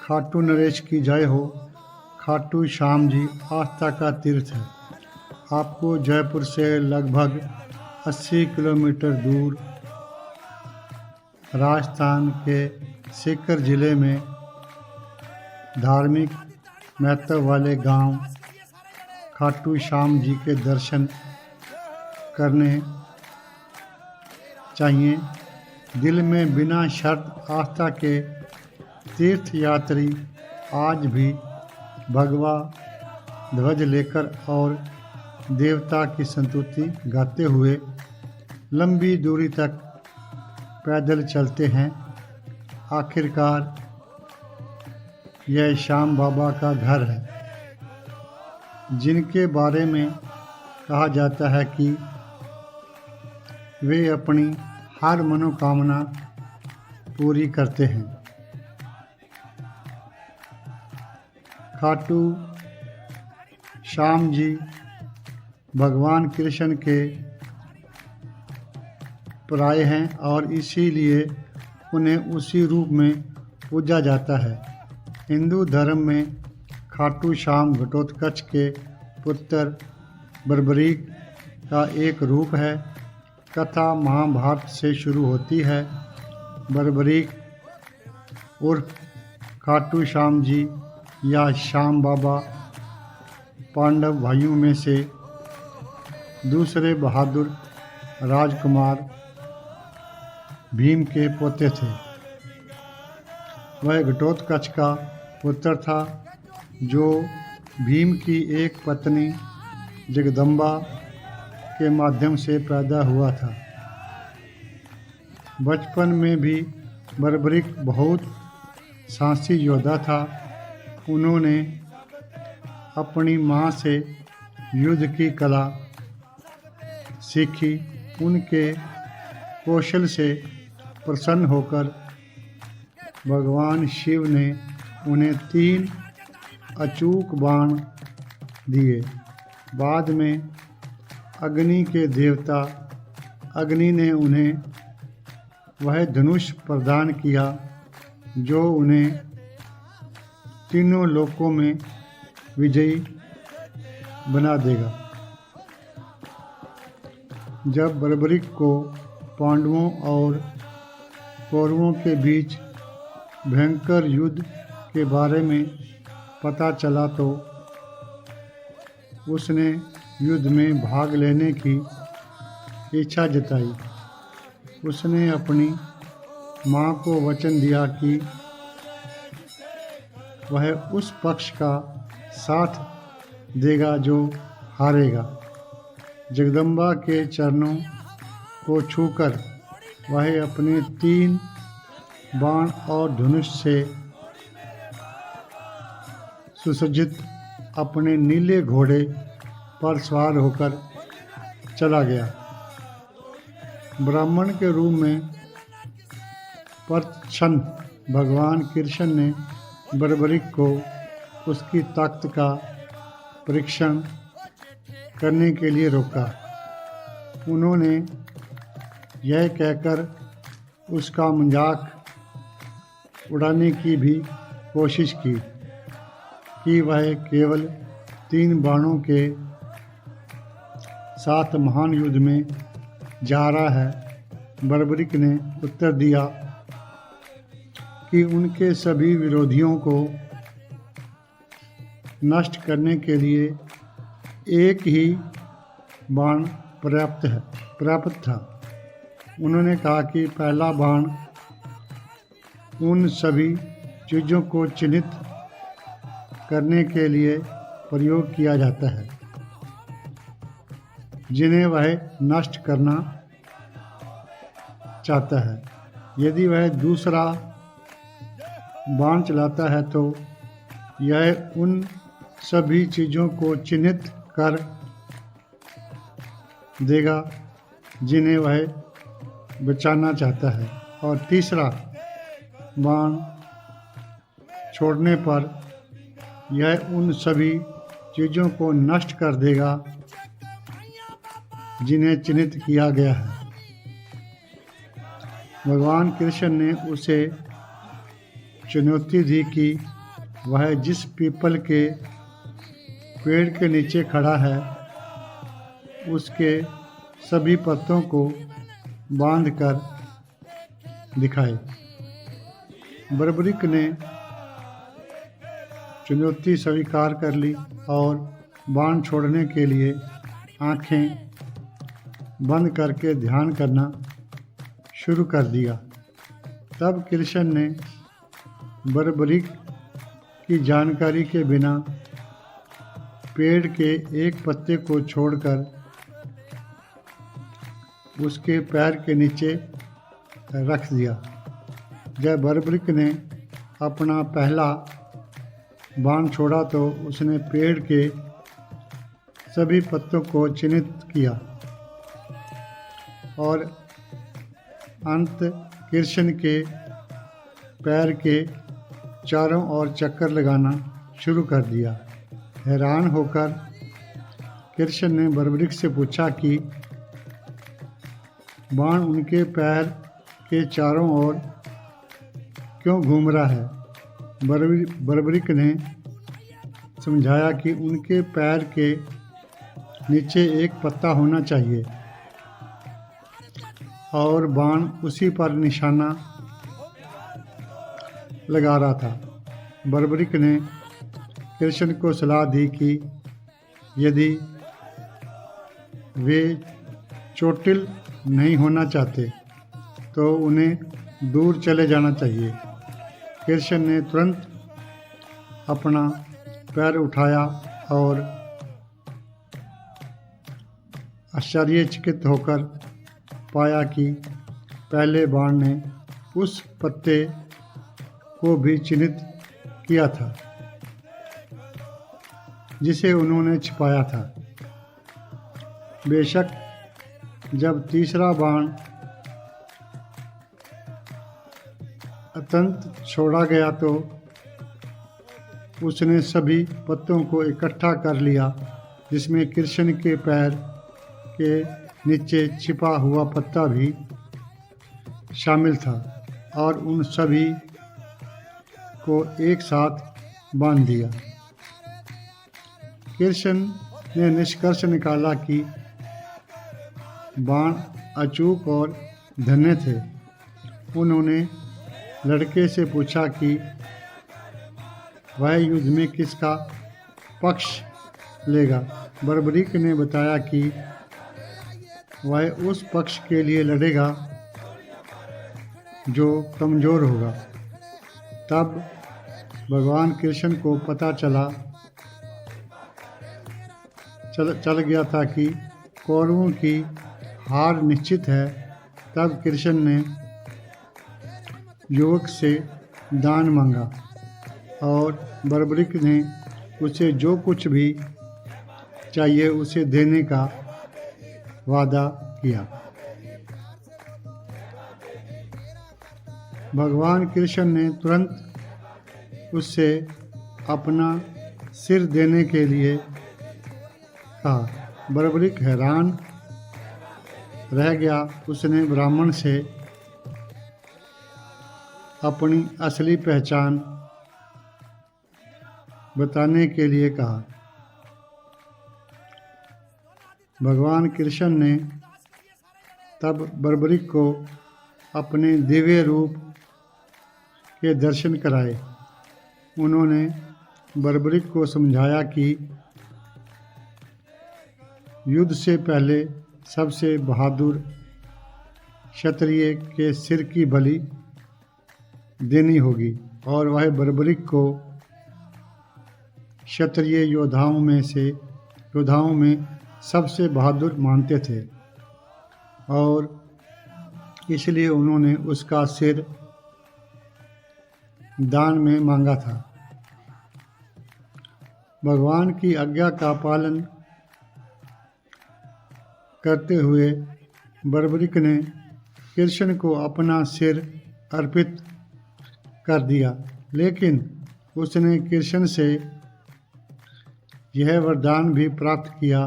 खाटू नरेश की जय हो। खाटू श्याम जी आस्था का तीर्थ है। आपको जयपुर से लगभग 80 किलोमीटर दूर राजस्थान के सीकर जिले में धार्मिक महत्व वाले गांव खाटू श्याम जी के दर्शन करने चाहिए। दिल में बिना शर्त आस्था के तीर्थ यात्री आज भी भगवा ध्वज लेकर और देवता की संतुति गाते हुए लंबी दूरी तक पैदल चलते हैं। आखिरकार यह श्याम बाबा का घर है, जिनके बारे में कहा जाता है कि वे अपनी हर मनोकामना पूरी करते हैं। खाटू श्याम जी भगवान कृष्ण के पर्याय हैं और इसीलिए उन्हें उसी रूप में पूजा जाता है। हिंदू धर्म में खाटू श्याम घटोत्कच के पुत्र बर्बरीक का एक रूप है। कथा महाभारत से शुरू होती है। बर्बरीक उर्फ खाटू श्याम जी या श्याम बाबा पांडव भाइयों में से दूसरे बहादुर राजकुमार भीम के पोते थे। वह घटोत्कच का पुत्र था, जो भीम की एक पत्नी जगदम्बा के माध्यम से पैदा हुआ था। बचपन में भी बर्बरीक बहुत साहसी योद्धा था। उन्होंने अपनी माँ से युद्ध की कला सीखी। उनके कौशल से प्रसन्न होकर भगवान शिव ने उन्हें 3 अचूक बाण दिए। बाद में अग्नि के देवता अग्नि ने उन्हें वह धनुष प्रदान किया जो उन्हें तीनों लोकों में विजयी बना देगा। जब बर्बरीक को पांडवों और कौरवों के बीच भयंकर युद्ध के बारे में पता चला तो उसने युद्ध में भाग लेने की इच्छा जताई। उसने अपनी माँ को वचन दिया कि वह उस पक्ष का साथ देगा जो हारेगा। जगदम्बा के चरणों को छूकर वह अपने 3 बाण और धनुष से सुसज्जित अपने नीले घोड़े पर सवार होकर चला गया। ब्राह्मण के रूप में प्रच्छन्न भगवान कृष्ण ने बर्बरीक को उसकी ताकत का परीक्षण करने के लिए रोका। उन्होंने यह कहकर उसका मजाक उड़ाने की भी कोशिश की कि वह केवल 3 बाणों के साथ महान युद्ध में जा रहा है। बर्बरीक ने उत्तर दिया कि उनके सभी विरोधियों को नष्ट करने के लिए एक ही बाण पर्याप्त था। उन्होंने कहा कि पहला बाण उन सभी चीज़ों को चिन्हित करने के लिए प्रयोग किया जाता है जिन्हें वह नष्ट करना चाहता है। यदि वह दूसरा बाण चलाता है तो यह उन सभी चीज़ों को चिन्हित कर देगा जिन्हें वह बचाना चाहता है, और तीसरा बाण छोड़ने पर यह उन सभी चीज़ों को नष्ट कर देगा जिन्हें चिन्हित किया गया है। भगवान कृष्ण ने उसे चुनौती दी कि वह जिस पीपल के पेड़ के नीचे खड़ा है उसके सभी पत्तों को बांधकर दिखाए। बर्बरिक ने चुनौती स्वीकार कर ली और बाण छोड़ने के लिए आंखें बंद करके ध्यान करना शुरू कर दिया। तब कृष्ण ने बर्बरिक की जानकारी के बिना पेड़ के एक पत्ते को छोड़कर उसके पैर के नीचे रख दिया। जब बर्बरिक ने अपना पहला बाण छोड़ा तो उसने पेड़ के सभी पत्तों को चिन्हित किया और अंत कृष्ण के पैर के चारों ओर चक्कर लगाना शुरू कर दिया। हैरान होकर कृष्ण ने बर्बरिक से पूछा कि बाण उनके पैर के चारों ओर क्यों घूम रहा है। बर्बरिक ने समझाया कि उनके पैर के नीचे एक पत्ता होना चाहिए और बाण उसी पर निशाना लगा रहा था। बर्बरिक ने कृष्ण को सलाह दी कि यदि वे चोटिल नहीं होना चाहते तो उन्हें दूर चले जाना चाहिए। कृष्ण ने तुरंत अपना पैर उठाया और आश्चर्यचकित होकर पाया कि पहले बाण ने उस पत्ते को भी चिन्हित किया था जिसे उन्होंने छिपाया था। बेशक जब तीसरा बाण अत्यंत छोड़ा गया तो उसने सभी पत्तों को इकट्ठा कर लिया जिसमें कृष्ण के पैर के नीचे छिपा हुआ पत्ता भी शामिल था और उन सभी को एक साथ बांध दिया। कृष्ण ने निष्कर्ष निकाला कि बाण अचूक और धन्य थे। उन्होंने लड़के से पूछा कि वह युद्ध में किसका पक्ष लेगा। बर्बरिक ने बताया कि वह उस पक्ष के लिए लड़ेगा जो कमज़ोर होगा। तब भगवान कृष्ण को पता चल गया था कि कौरवों की हार निश्चित है। तब कृष्ण ने युवक से दान मांगा और बर्बरिक ने उसे जो कुछ भी चाहिए उसे देने का वादा किया। भगवान कृष्ण ने तुरंत उससे अपना सिर देने के लिए कहा। बर्बरिक हैरान रह गया। उसने ब्राह्मण से अपनी असली पहचान बताने के लिए कहा। भगवान कृष्ण ने तब बर्बरिक को अपने दिव्य रूप के दर्शन कराए। उन्होंने बर्बरिक को समझाया कि युद्ध से पहले सबसे बहादुर क्षत्रिय के सिर की बलि देनी होगी और वह बर्बरिक को क्षत्रिय योद्धाओं में सबसे बहादुर मानते थे और इसलिए उन्होंने उसका सिर दान में मांगा था। भगवान की आज्ञा का पालन करते हुए बर्बरिक ने कृष्ण को अपना सिर अर्पित कर दिया, लेकिन उसने कृष्ण से यह वरदान भी प्राप्त किया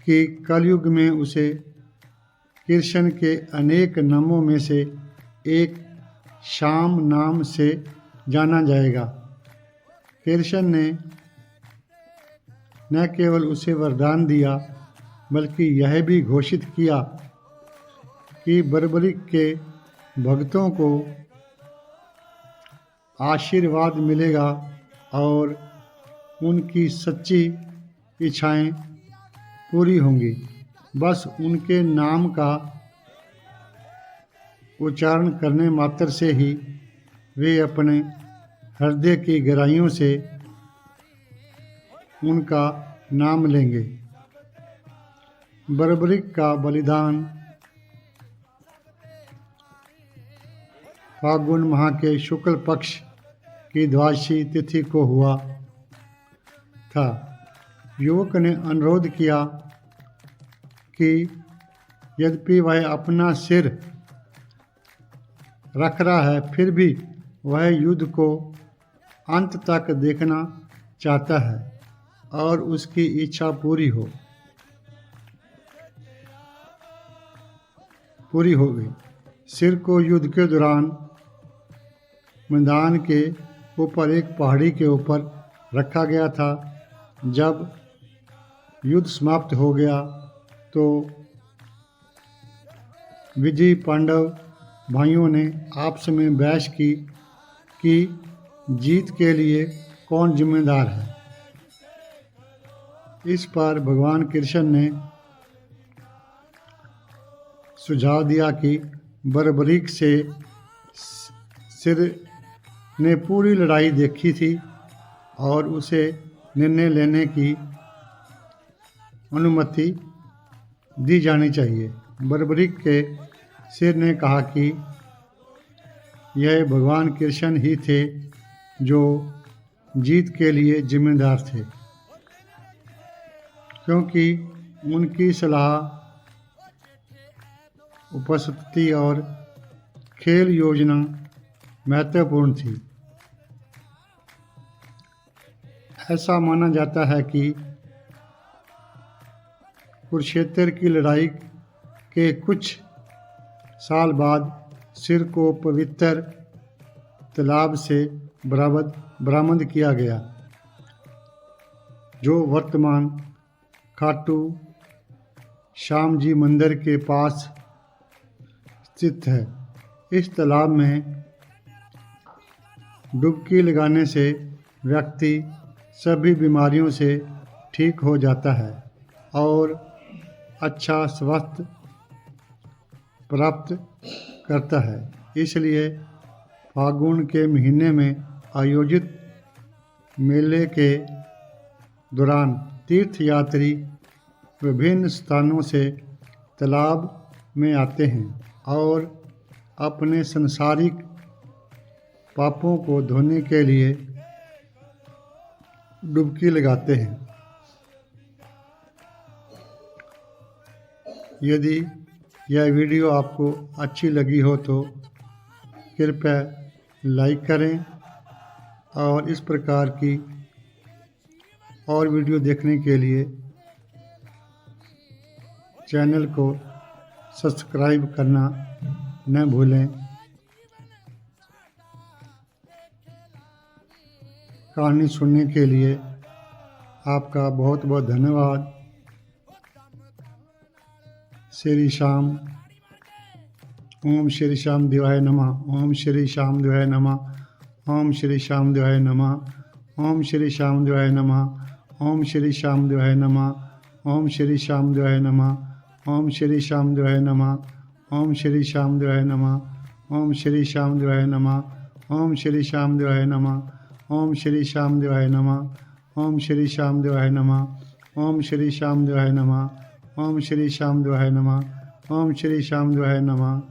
कि कलयुग में उसे कृष्ण के अनेक नामों में से एक श्याम नाम से जाना जाएगा। कृष्ण ने न केवल उसे वरदान दिया बल्कि यह भी घोषित किया कि बर्बरिक के भक्तों को आशीर्वाद मिलेगा और उनकी सच्ची इच्छाएं पूरी होंगी। बस उनके नाम का उच्चारण करने मात्र से ही वे अपने हृदय की गहराइयों से उनका नाम लेंगे। बर्बरिक का बलिदान फाल्गुन माह के शुक्ल पक्ष की द्वादशी तिथि को हुआ था। युवक ने अनुरोध किया कि यद्यपि वह अपना सिर रख रहा है फिर भी वह युद्ध को अंत तक देखना चाहता है और उसकी इच्छा पूरी हो गई। सिर को युद्ध के दौरान मैदान के ऊपर एक पहाड़ी के ऊपर रखा गया था। जब युद्ध समाप्त हो गया तो विजयी पांडव भाइयों ने आपस में बहस की कि जीत के लिए कौन जिम्मेदार है। इस पर भगवान कृष्ण ने सुझाव दिया कि बर्बरीक से सिर ने पूरी लड़ाई देखी थी और उसे निर्णय लेने की अनुमति दी जानी चाहिए। बर्बरीक के सिर ने कहा कि यह भगवान कृष्ण ही थे जो जीत के लिए जिम्मेदार थे, क्योंकि उनकी सलाह, उपस्थिति और खेल योजना महत्वपूर्ण थी। ऐसा माना जाता है कि कुरुक्षेत्र की लड़ाई के कुछ साल बाद सिर को पवित्र तालाब से बरामद किया गया, जो वर्तमान खाटू श्याम जी मंदिर के पास स्थित है। इस तालाब में डुबकी लगाने से व्यक्ति सभी बीमारियों से ठीक हो जाता है और अच्छा स्वास्थ्य प्राप्त करता है। इसलिए फाल्गुन के महीने में आयोजित मेले के दौरान तीर्थयात्री विभिन्न स्थानों से तालाब में आते हैं और अपने सांसारिक पापों को धोने के लिए डुबकी लगाते हैं। यदि यह वीडियो आपको अच्छी लगी हो तो कृपया लाइक करें और इस प्रकार की और वीडियो देखने के लिए चैनल को सब्सक्राइब करना न भूलें। कहानी सुनने के लिए आपका बहुत बहुत धन्यवाद। श्री श्याम। ओम श्री श्याम देवाय नमः। ओम श्री श्याम देवाय नमः। ओम श्री श्याम देवाय नमः। ओम श्री श्याम देवाय नमः। ओम श्री श्याम देवाय नमः। ओम श्री श्याम देवाय नमः। ओम श्री श्याम देवाय नमः। ओम श्री श्याम देवाय नमः। ओम श्री श्याम देवाय नमः। ओम श्री श्याम देवाय नमः। ओम श्री श्याम देवाय नमः। ओम श्री श्याम देवाय नमः। ओम श्री श्याम देवाय नमः। ओम श्री श्याम देवाय नमः। ओम श्री श्याम देवाय नमः।